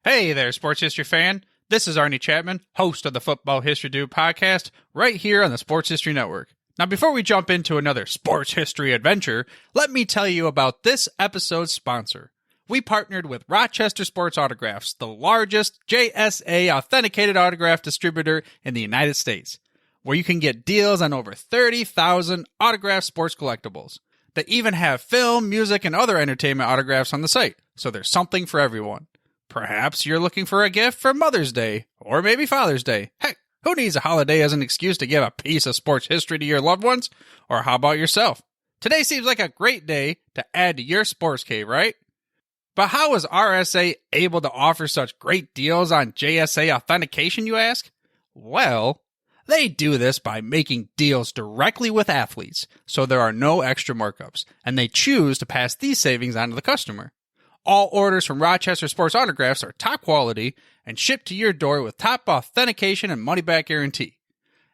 Hey there, sports history fan. This is Arnie Chapman, host of the Football History Dude podcast, right here on the Sports History Network. Now, before we jump into another sports history adventure, let me tell you about this episode's sponsor. We partnered with Rochester Sports Autographs, the largest JSA authenticated autograph distributor in the United States, where you can get deals on over 30,000 autographed sports collectibles. They even have film, music, and other entertainment autographs on the site, so there's something for everyone. Perhaps you're looking for a gift for Mother's Day, or maybe Father's Day. Heck, who needs a holiday as an excuse to give a piece of sports history to your loved ones? Or how about yourself? Today seems like a great day to add to your sports cave, right? But how is RSA able to offer such great deals on JSA authentication, you ask? Well, they do this by making deals directly with athletes, so there are no extra markups, and they choose to pass these savings on to the customer. All orders from Rochester Sports Autographs are top quality and shipped to your door with top authentication and money-back guarantee.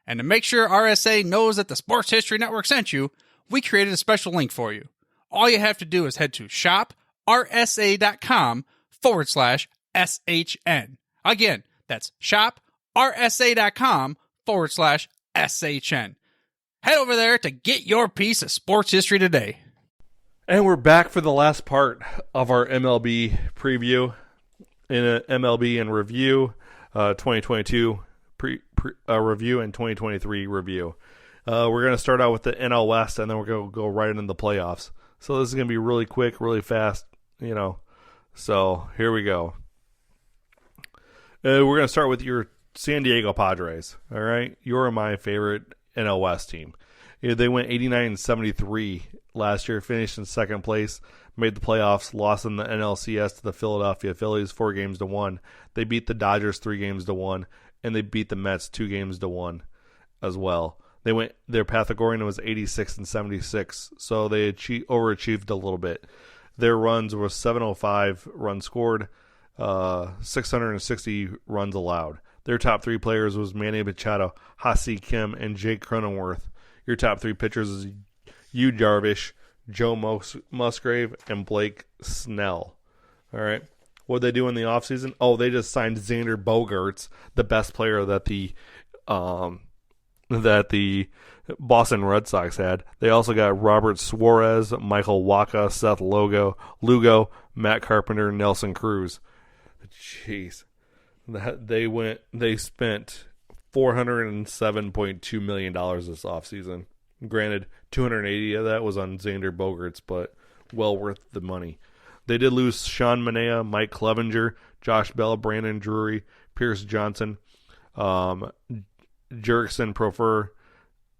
And to make sure RSA knows that the Sports History Network sent you, we created a special link for you. All you have to do is head to shoprsa.com/SHN. Again, that's shoprsa.com/SHN. Head over there to get your piece of sports history today. And we're back for the last part of our MLB preview in an MLB and review, 2022 review and 2023 review. We're going to start out with the NL West, and then we're going to go right into the playoffs. So this is going to be really quick, really fast, So here we go. We're going to start with your San Diego Padres. All right, you're my favorite NL West team. They went 89-73 last year, finished in second place, made the playoffs, lost in the NLCS to the Philadelphia Phillies 4-1. They beat the Dodgers 3-1, and they beat the Mets 2-1 as well. Their Pythagorean was 86-76, so they overachieved a little bit. Their runs were 705 runs scored, 660 runs allowed. Their top three players was Manny Machado, Ha-Seong Kim, and Jake Cronenworth. Your top three pitchers is Yu Darvish, Joe Musgrave, and Blake Snell. All right. What did they do in the offseason? Oh, they just signed Xander Bogaerts, the best player that the Boston Red Sox had. They also got Robert Suarez, Michael Wacha, Seth Lugo, Matt Carpenter, Nelson Cruz. Jeez. They spent $407.2 million this offseason. Granted, 280 of that was on Xander Bogaerts, but well worth the money. They did lose Sean Manaea, Mike Clevenger, Josh Bell, Brandon Drury, Pierce Johnson, Jurickson Proffer,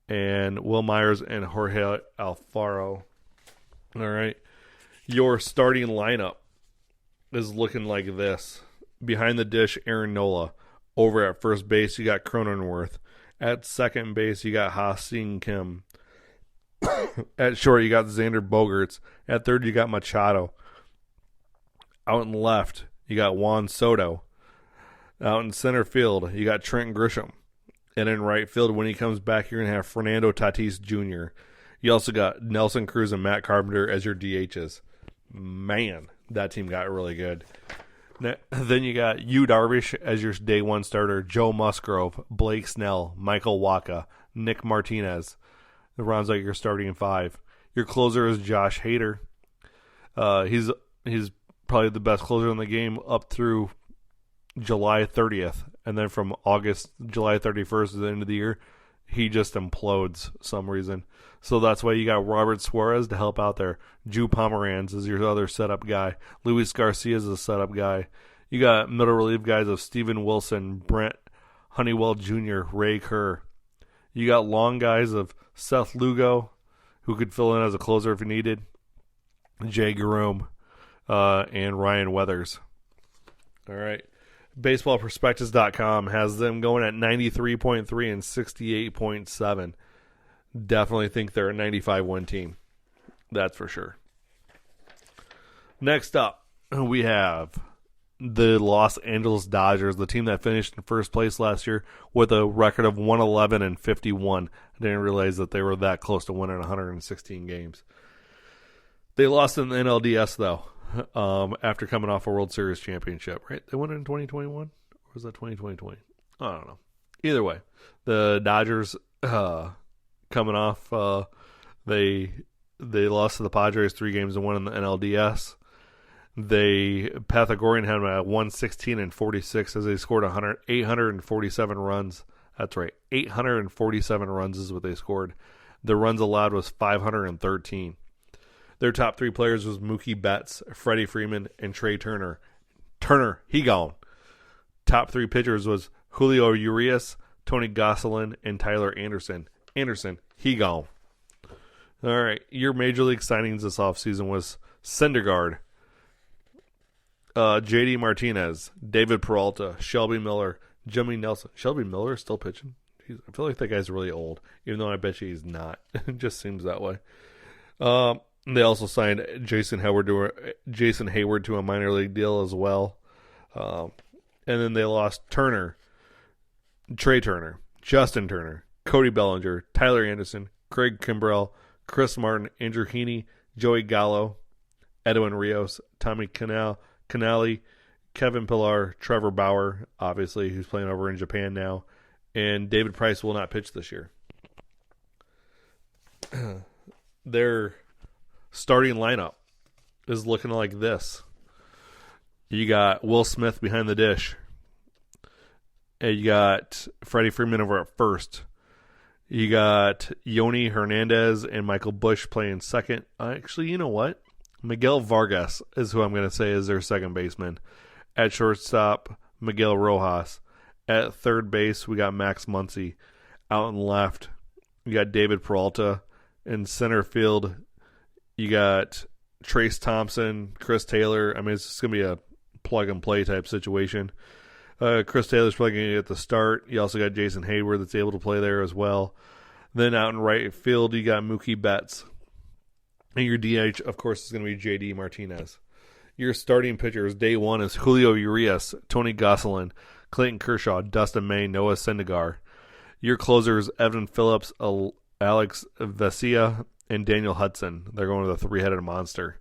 and Will Myers and Jorge Alfaro. All right. Your starting lineup is looking like this. Behind the dish, Aaron Nola. Over at first base, you got Cronenworth. At second base, you got Ha-Seong Kim. At short, you got Xander Bogaerts. At third, you got Machado. Out in left, you got Juan Soto. Out in center field, you got Trent Grisham. And in right field, when he comes back, you're going to have Fernando Tatis Jr. You also got Nelson Cruz and Matt Carpenter as your DHs. Man, that team got really good. Then you got Yu Darvish as your day one starter, Joe Musgrove, Blake Snell, Michael Wacha, Nick Martinez. That rounds out your starting five. Your closer is Josh Hader. He's probably the best closer in the game up through July 30th. And then from July 31st to the end of the year, he just implodes some reason. So that's why you got Robert Suarez to help out there. Drew Pomeranz is your other setup guy. Luis Garcia is a setup guy. You got middle relief guys of Steven Wilson, Brent Honeywell Jr., Ray Kerr. You got long guys of Seth Lugo, who could fill in as a closer if he needed, Jay Jerome, and Ryan Weathers. All right. BaseballProspectus.com has them going at 93.3 and 68.7. Definitely think they're a 95-win team. That's for sure. Next up, we have the Los Angeles Dodgers, the team that finished in first place last year with a record of 111 and 51. I didn't realize that they were that close to winning 116 games. They lost in the NLDS, though. after coming off a World Series championship, right? They won it in 2021? Or was that 2020? I don't know. Either way, the Dodgers coming off, they lost to the Padres 3-1 in the NLDS. Pythagorean had a 116-46 as they scored 847 runs. That's right, 847 runs is what they scored. The runs allowed was 513. Their top 3 players was Mookie Betts, Freddie Freeman, and Trey Turner. Turner, he gone. Top 3 pitchers was Julio Urias, Tony Gonsolin, and Tyler Anderson. Anderson, he gone. All right, your major league signings this offseason was Syndergaard, J.D. Martinez, David Peralta, Shelby Miller, Jimmy Nelson. Shelby Miller is still pitching? I feel like that guy's really old, even though I bet you he's not. It just seems that way. They also signed Jason Hayward to a minor league deal as well. And then they lost Trey Turner, Justin Turner, Cody Bellinger, Tyler Anderson, Craig Kimbrell, Chris Martin, Andrew Heaney, Joey Gallo, Edwin Rios, Tommy Canale, Kevin Pillar, Trevor Bauer, obviously, who's playing over in Japan now, and David Price will not pitch this year. Their starting lineup is looking like this. You got Will Smith behind the dish. And you got Freddie Freeman over at first. You got Yoni Hernandez and Michael Bush playing second. Actually, you know what? Miguel Vargas is who I'm going to say is their second baseman. At shortstop, Miguel Rojas. At third base, we got Max Muncy. Out and left, you got David Peralta. In center field, you got Trace Thompson, Chris Taylor. I mean, it's just going to be a plug-and-play type situation. Chris Taylor's probably going to get the start. You also got Jason Hayward that's able to play there as well. Then out in right field, you got Mookie Betts. And your DH, of course, is going to be J.D. Martinez. Your starting pitchers, day one, is Julio Urias, Tony Gonsolin, Clayton Kershaw, Dustin May, Noah Syndergaard. Your closers, Evan Phillips, Alex Vesia, and Daniel Hudson. They're going with a 3-headed monster.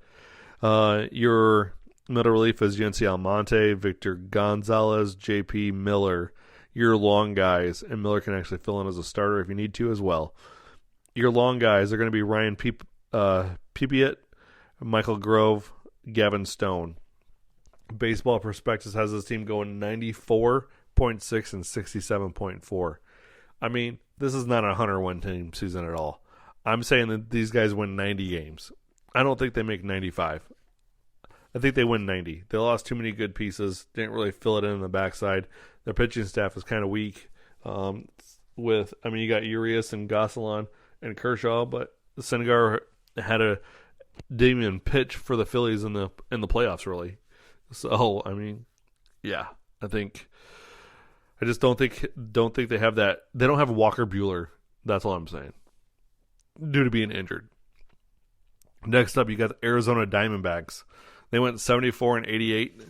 Your middle relief is Yency Almonte, Victor Gonzalez, J.P. Miller. Your long guys, and Miller can actually fill in as a starter if you need to as well. Your long guys are going to be Ryan Pipiet, Michael Grove, Gavin Stone. Baseball Prospectus has this team going 94.6 and 67.4. I mean, this is not a 100-win team season at all. I'm saying that these guys win 90 games. I don't think they make 95. I think they win 90. They lost too many good pieces. Didn't really fill it in the backside. Their pitching staff is kind of weak. You got Urias and Gonsolin and Kershaw, but Syndergaard didn't even pitch for the Phillies in the playoffs really. So I just don't think they have that. They don't have Walker Buehler. That's all I'm saying. Due to being injured. Next up, you got the Arizona Diamondbacks. They went 74-88.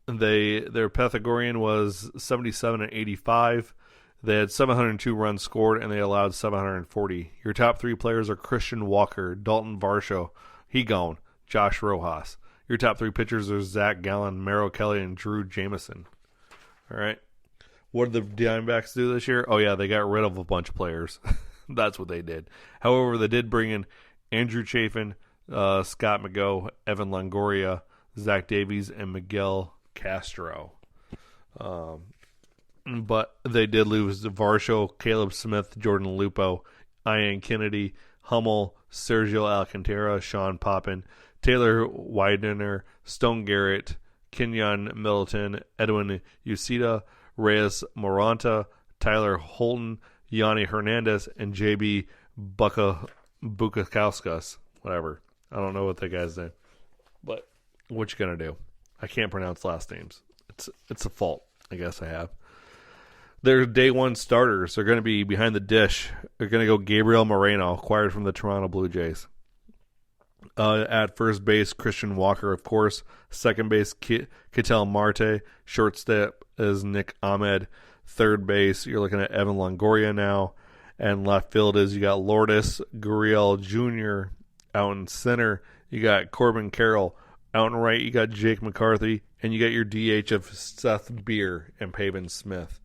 Their Pythagorean was 77-85. They had 702 runs scored, and they allowed 740. Your top 3 players are Christian Walker, Dalton Varsho, he gone, Josh Rojas. Your top 3 pitchers are Zach Gallen, Merrill Kelly, and Drew Jameson. All right. What did the Diamondbacks do this year? Oh, yeah, they got rid of a bunch of players. That's what they did. However, they did bring in Andrew Chafin, Scott McGough, Evan Longoria, Zach Davies, and Miguel Castro. But they did lose Varsho, Caleb Smith, Jordan Lupo, Ian Kennedy, Hummel, Sergio Alcantara, Sean Poppin, Taylor Widener, Stone Garrett, Kenyon Middleton, Edwin Uceda, Reyes Moranta, Tyler Holton, Yanni Hernandez, and JB Bukakauskas. Whatever. I don't know what that guy's name. But what you gonna do? I can't pronounce last names. It's a fault. I guess I have. Their day one starters are going to be behind the dish. They're going to go Gabriel Moreno, acquired from the Toronto Blue Jays. At first base, Christian Walker, of course. Second base, Ketel Marte. Shortstop is Nick Ahmed. Third base, you're looking at Evan Longoria now. And left field is you got Lourdes Gurriel Jr. Out in center, you got Corbin Carroll. Out and right, you got Jake McCarthy, and you got your DH of Seth Beer and Pavin Smith.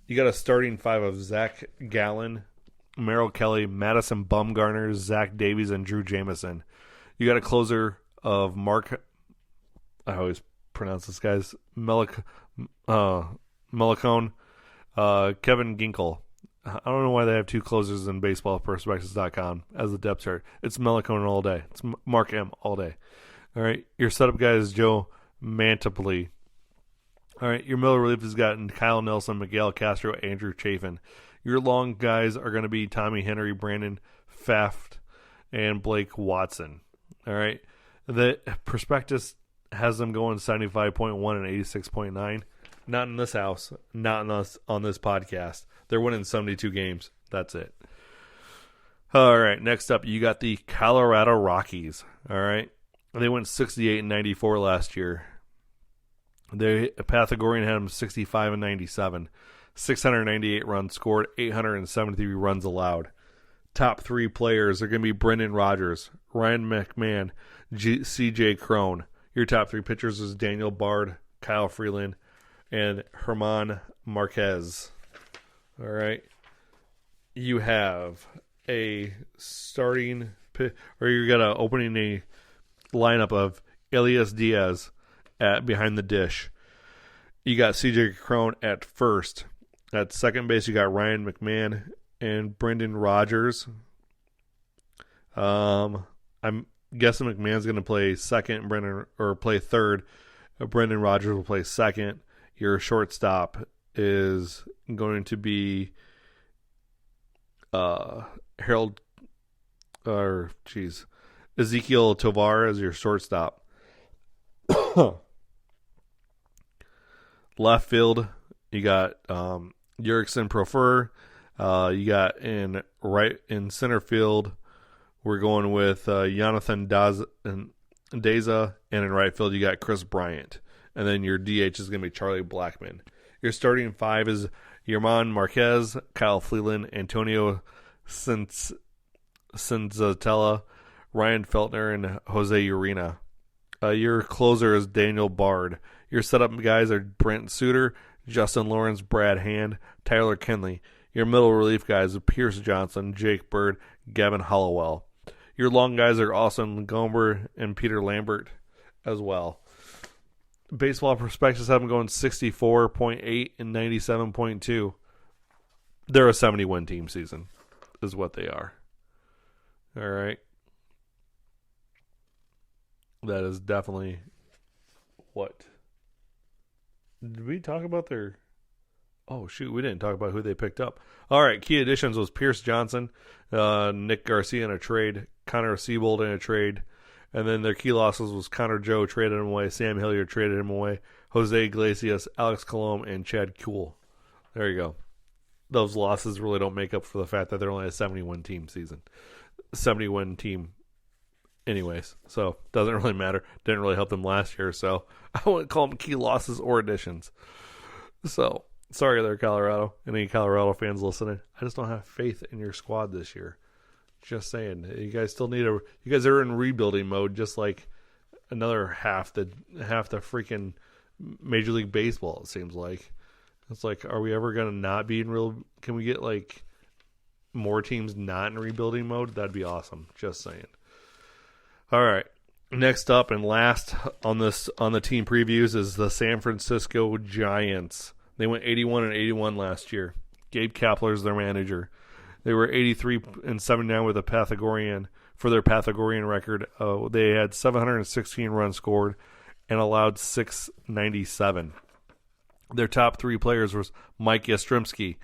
You got a starting five of Zach Gallen, Merrill Kelly, Madison Bumgarner, Zach Davies, and Drew Jamison. You got a closer of Mark. I always pronounce this guy's Melicone, Kevin Ginkel. I don't know why they have two closers in baseballprospectus.com as the depth chart. It's Melicone all day. It's Mark M all day. All right, your setup guy is Joe Mantiply. All right, your middle relief has gotten Kyle Nelson, Miguel Castro, Andrew Chafin. Your long guys are going to be Tommy Henry, Brandon Pfaft, and Blake Watson. All right, the prospectus has them going 75.1 and 86.9. Not in this house, not in us on this podcast. They're winning 72 games. That's it. All right, next up, you got the Colorado Rockies. All right, they went 68 and 94 last year. Pythagorean had them 65 and 97. 698 runs scored, 873 runs allowed. Top three players are going to be Brendan Rodgers, Ryan McMahon, C.J. Cron. Your top three pitchers is Daniel Bard, Kyle Freeland, and Herman Marquez. All right. You have a starting or you got a opening a lineup of Elias Diaz at behind the dish. You got C.J. Cron at first. At second base, you got Ryan McMahon and Brendan Rodgers. I'm guessing McMahon's going to play second, play third. Brendan Rodgers will play second. Your shortstop is going to be Ezekiel Tovar as your shortstop. Left field, you got Jurickson Profer. You got in center field, we're going with Jonathan Daza, and in right field you got Chris Bryant. And then your DH is going to be Charlie Blackmon. Your starting five is Yerman Marquez, Kyle Freeland, Antonio Senzatella, Ryan Feltner, and Jose Urena. Your closer is Daniel Bard. Your setup guys are Brent Suter, Justin Lawrence, Brad Hand, Tyler Kenley. Your middle relief guys are Pierce Johnson, Jake Bird, Gavin Hollowell. Your long guys are Austin Gomber and Peter Lambert as well. Baseball Prospectus have them going 64.8 and 97.2. They're a 70-win team season is what they are. All right. That is definitely what. Did we talk about their... Oh, shoot, we didn't talk about who they picked up. All right, key additions was Pierce Johnson, Nick Garcia in a trade, Connor Siebold in a trade, and then their key losses was Connor Joe traded him away, Sam Hilliard traded him away, Jose Iglesias, Alex Colom, and Chad Kuhl. There you go. Those losses really don't make up for the fact that they're only a 70-win team season. 70-win team anyways, so doesn't really matter. Didn't really help them last year, so I wouldn't call them key losses or additions. So, sorry there, Colorado. Any Colorado fans listening, I just don't have faith in your squad this year. Just saying, you guys still need you guys are in rebuilding mode, just like another half the freaking Major League Baseball. It seems like it's like, are we ever gonna not be in real? Can we get like more teams not in rebuilding mode? That'd be awesome. Just saying. All right. Next up and last on the team previews is the San Francisco Giants. They went 81 and 81 last year. Gabe Kapler is their manager. They were 83 and 79 with a Pythagorean for their Pythagorean record. They had 716 runs scored and allowed 697. Their top three players was Mike Yastrzemski,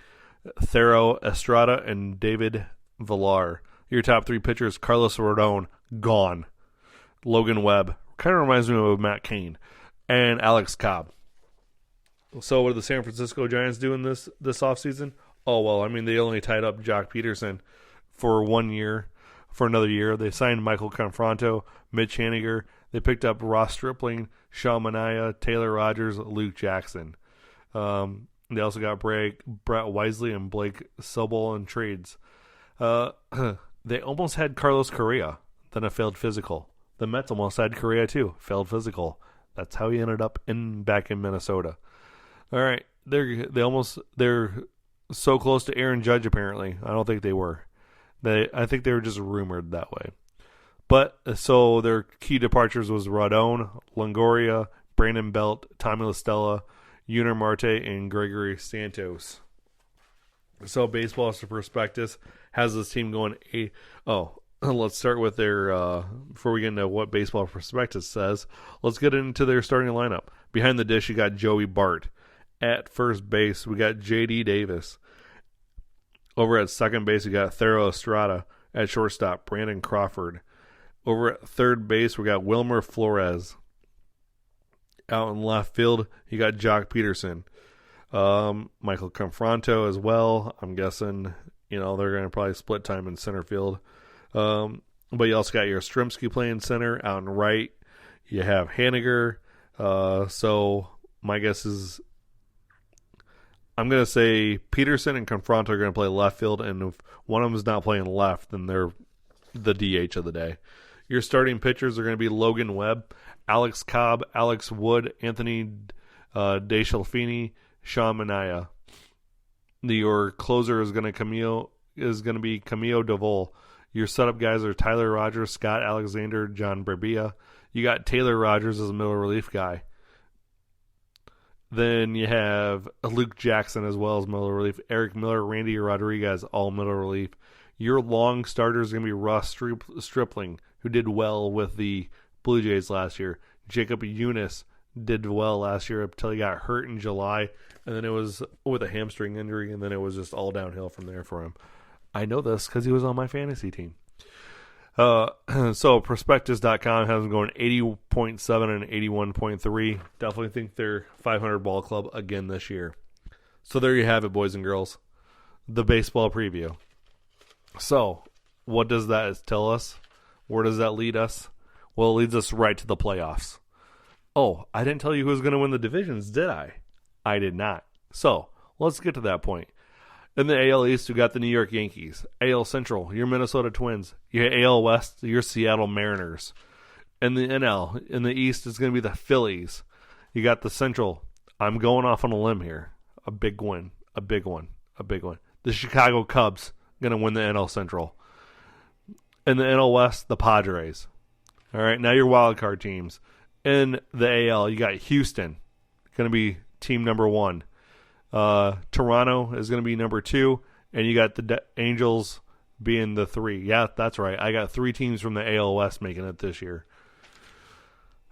Thero Estrada, and David Villar. Your top three pitchers, Carlos Rodon, gone. Logan Webb, kind of reminds me of Matt Cain, and Alex Cobb. So what are the San Francisco Giants doing this offseason? Oh, well, I mean, they only tied up Jock Peterson for 1 year, for another year. They signed Michael Confronto, Mitch Haniger. They picked up Ross Stripling, Sean Manaea, Taylor Rogers, Luke Jackson. They also got Brett Wisely and Blake Sobel in trades. They almost had Carlos Correa, then a failed physical. The Mets almost had Correa too. Failed physical. That's how he ended up back in Minnesota. All right, they're so close to Aaron Judge. Apparently, I don't think they were. I think they were just rumored that way. But so their key departures was Rodon, Longoria, Brandon Belt, Tommy LaStella, Yunior Marte, and Gregory Santos. So Baseball Prospectus has this team going. Let's start with their before we get into what Baseball Prospectus says. Let's get into their starting lineup. Behind the dish, you got Joey Bart. At first base, we got J.D. Davis. Over at second base, we got Thero Estrada. At shortstop, Brandon Crawford. Over at third base, we got Wilmer Flores. Out in left field, you got Jock Peterson. Michael Confronto as well. I'm guessing, they're going to probably split time in center field. But you also got your Yastrzemski playing center. Out in right, you have Haniger. So my guess is I'm going to say Peterson and Confronto are going to play left field, and if one of them is not playing left, then they're the DH of the day. Your starting pitchers are going to be Logan Webb, Alex Cobb, Alex Wood, Anthony DeSclafani, Sean Manaea. Your closer is going to be Camilo Duvall. Your setup guys are Tyler Rogers, Scott Alexander, John Brebbia. You got Taylor Rogers as a middle relief guy. Then you have Luke Jackson as well as middle relief. Eric Miller, Randy Rodriguez, all middle relief. Your long starter is going to be Ross Stripling, who did well with the Blue Jays last year. Jacob Eunice did well last year until he got hurt in July, and then it was with a hamstring injury, and then it was just all downhill from there for him. I know this because he was on my fantasy team. So Prospectus.com has them going 80.7 and 81.3. Definitely think they're 500 ball club again this year. So there you have it, boys and girls. The baseball preview. So what does that tell us? Where does that lead us? Well, it leads us right to the playoffs. Oh, I didn't tell you who was going to win the divisions, did I? I did not. So let's get to that point. In the AL East, we got the New York Yankees. AL Central, your Minnesota Twins. Your AL West, your Seattle Mariners. In the NL, in the East, it's going to be the Phillies. You got the Central. I'm going off on a limb here. A big win. A big one. A big one. The Chicago Cubs going to win the NL Central. In the NL West, the Padres. All right, now your wild card teams. In the AL, you got Houston. Going to be team number 1. Toronto is going to be number 2, and you got the Angels being the 3. Yeah, that's right. I got 3 teams from the AL West making it this year.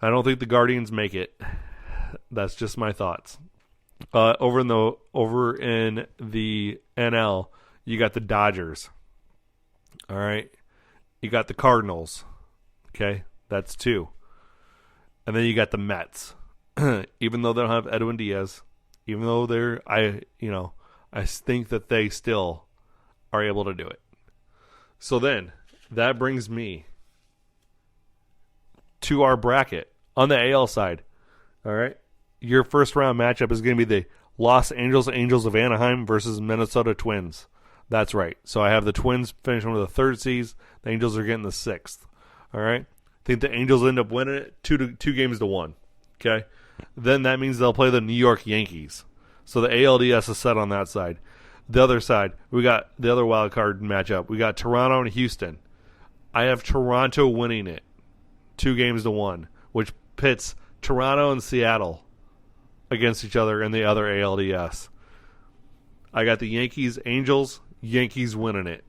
I don't think the Guardians make it. That's just my thoughts. Over in the NL, you got the Dodgers. All right. You got the Cardinals. Okay, that's 2. And then you got the Mets. Even though they don't have Edwin Diaz, even though I think that they still are able to do it. So then that brings me to our bracket on the AL side. All right. Your first round matchup is going to be the Los Angeles Angels of Anaheim versus Minnesota Twins. That's right. So I have the Twins finishing with the 3rd seeds. The Angels are getting the 6th. All right. I think the Angels end up winning it 2 games to 1. Okay. Then that means they'll play the New York Yankees. So the ALDS is set on that side. The other side, we got the other wild card matchup. We got Toronto and Houston. I have Toronto winning it 2 games to 1, which pits Toronto and Seattle against each other in the other ALDS. I got the Yankees, Angels, Yankees winning it.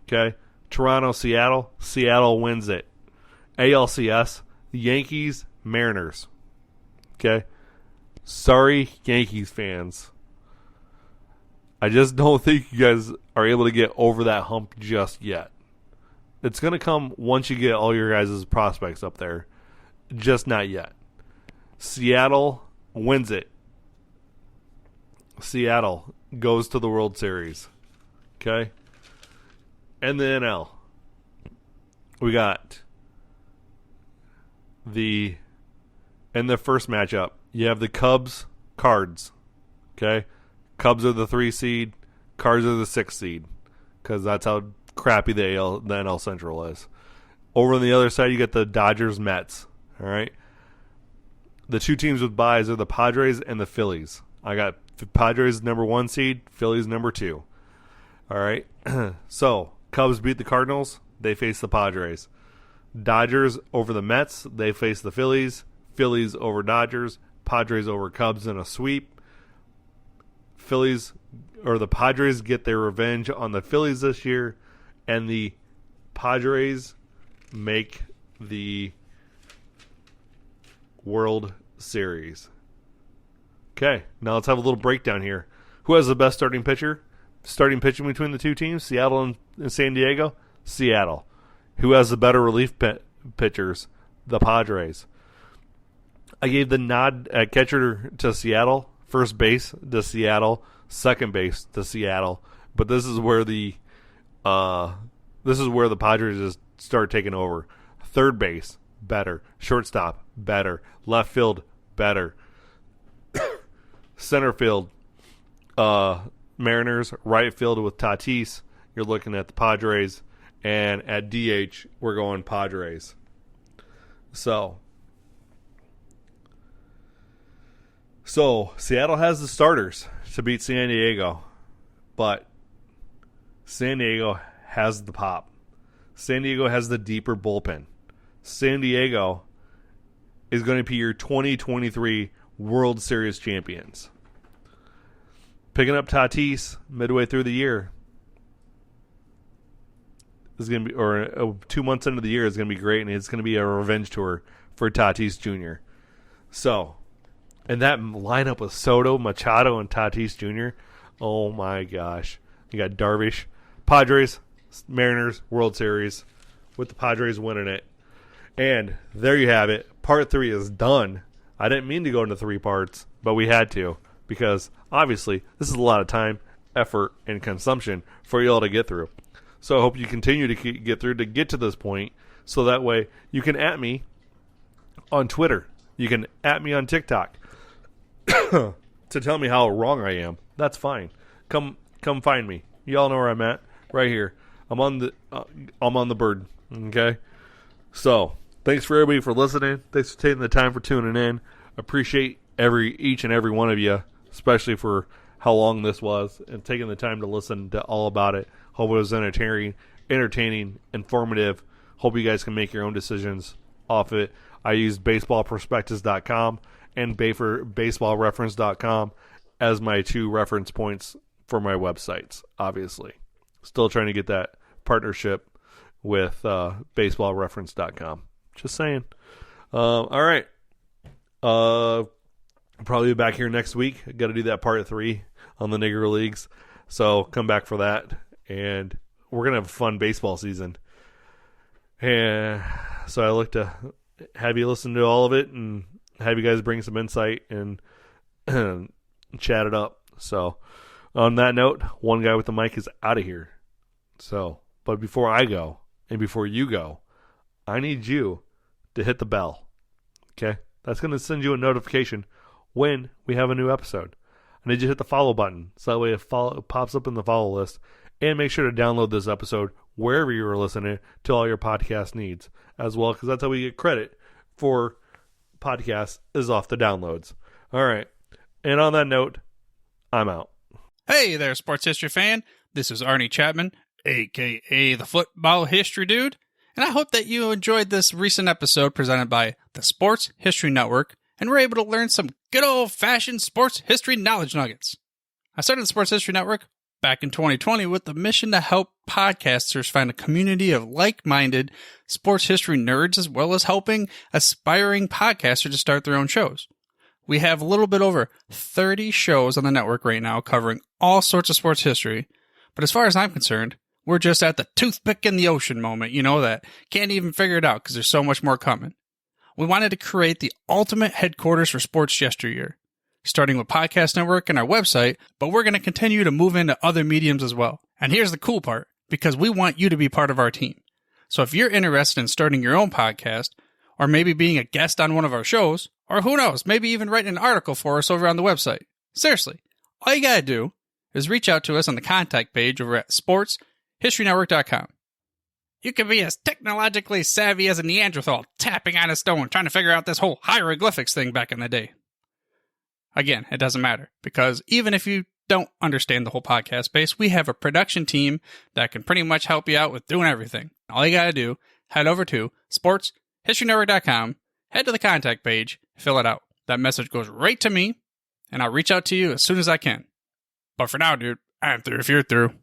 Okay? Toronto, Seattle wins it. ALCS, Yankees, Mariners. Okay? Sorry, Yankees fans. I just don't think you guys are able to get over that hump just yet. It's going to come once you get all your guys' prospects up there. Just not yet. Seattle wins it. Seattle goes to the World Series. Okay? And the NL. We got in the first matchup, you have the Cubs, Cards. Okay? Cubs are the 3 seed. Cards are the 6 seed. Because that's how crappy the NL Central is. Over on the other side, you got the Dodgers, Mets. All right. The two teams with byes are the Padres and the Phillies. I got Padres number 1 seed, Phillies number 2. All right. So, Cubs beat the Cardinals. They face the Padres. Dodgers over the Mets. They face the Phillies. Phillies over Dodgers. Padres over Cubs in a sweep. The Padres get their revenge on the Phillies this year, and the Padres make the World Series. Okay, now let's have a little breakdown here. Who has the best starting pitcher? Starting pitching between the two teams, Seattle and San Diego? Seattle. Who has the better relief pitchers? The Padres. I gave the nod at catcher to Seattle, first base to Seattle, second base to Seattle. But this is where the Padres just start taking over. Third base, better. Shortstop, better. Left field, better. Center field, Mariners. Right field with Tatis, you're looking at the Padres. And at DH, we're going Padres. So Seattle has the starters to beat San Diego. But San Diego has the pop. San Diego has the deeper bullpen. San Diego is going to be your 2023 World Series champions. Picking up Tatis midway through the year is going to be, or 2 months into the year is going to be great, and it's going to be a revenge tour for Tatis Jr. So, and that lineup with Soto, Machado, and Tatis Jr., oh my gosh. You got Darvish, Padres, Mariners, World Series, with the Padres winning it. And there you have it. Part 3 is done. I didn't mean to go into 3 parts, but we had to, because obviously this is a lot of time, effort, and consumption for you all to get through. So I hope you continue to get through to get to this point, so that way you can at me on Twitter. You can at me on TikTok to tell me how wrong I am. That's fine. Come find me. You all know where I'm at. Right here. I'm on the bird. Okay? So, thanks for everybody for listening. Thanks for taking the time for tuning in. Appreciate each and every one of you, especially for how long this was and taking the time to listen to all about it. Hope it was entertaining, informative. Hope you guys can make your own decisions off it. I used baseballprospectus.com and baseballreference.com as my 2 reference points for my websites, obviously. Still trying to get that partnership with baseballreference.com. Just saying. All right. I'll probably be back here next week. Got to do that part 3 on the Negro Leagues. So come back for that. And we're going to have a fun baseball season. And so I look to have you listen to all of it and have you guys bring some insight and chat it up. So on that note, one guy with the mic is out of here. So, but before I go and before you go, I need you to hit the bell. Okay? That's going to send you a notification when we have a new episode. I need you to hit the follow button so that way it pops up in the follow list. And make sure to download this episode wherever you are listening to all your podcast needs as well, because that's how we get credit for podcasts is off the downloads. All right. And on that note, I'm out. Hey there, sports history fan. This is Arnie Chapman, a.k.a. the Football History Dude. And I hope that you enjoyed this recent episode presented by the Sports History Network and were able to learn some good old-fashioned sports history knowledge nuggets. I started the Sports History Network back in 2020 with the mission to help podcasters find a community of like-minded sports history nerds, as well as helping aspiring podcasters to start their own shows. We have a little bit over 30 shows on the network right now covering all sorts of sports history, but as far as I'm concerned, we're just at the toothpick in the ocean moment, that can't even figure it out because there's so much more coming. We wanted to create the ultimate headquarters for sports yesteryear, starting with Podcast Network and our website, but we're going to continue to move into other mediums as well. And here's the cool part, because we want you to be part of our team. So if you're interested in starting your own podcast, or maybe being a guest on one of our shows, or who knows, maybe even writing an article for us over on the website. Seriously, all you got to do is reach out to us on the contact page over at sportshistorynetwork.com. You can be as technologically savvy as a Neanderthal tapping on a stone trying to figure out this whole hieroglyphics thing back in the day. Again, it doesn't matter, because even if you don't understand the whole podcast space, we have a production team that can pretty much help you out with doing everything. All you got to do, head over to sportshistorynetwork.com, head to the contact page, fill it out. That message goes right to me, and I'll reach out to you as soon as I can. But for now, dude, I'm through if you're through.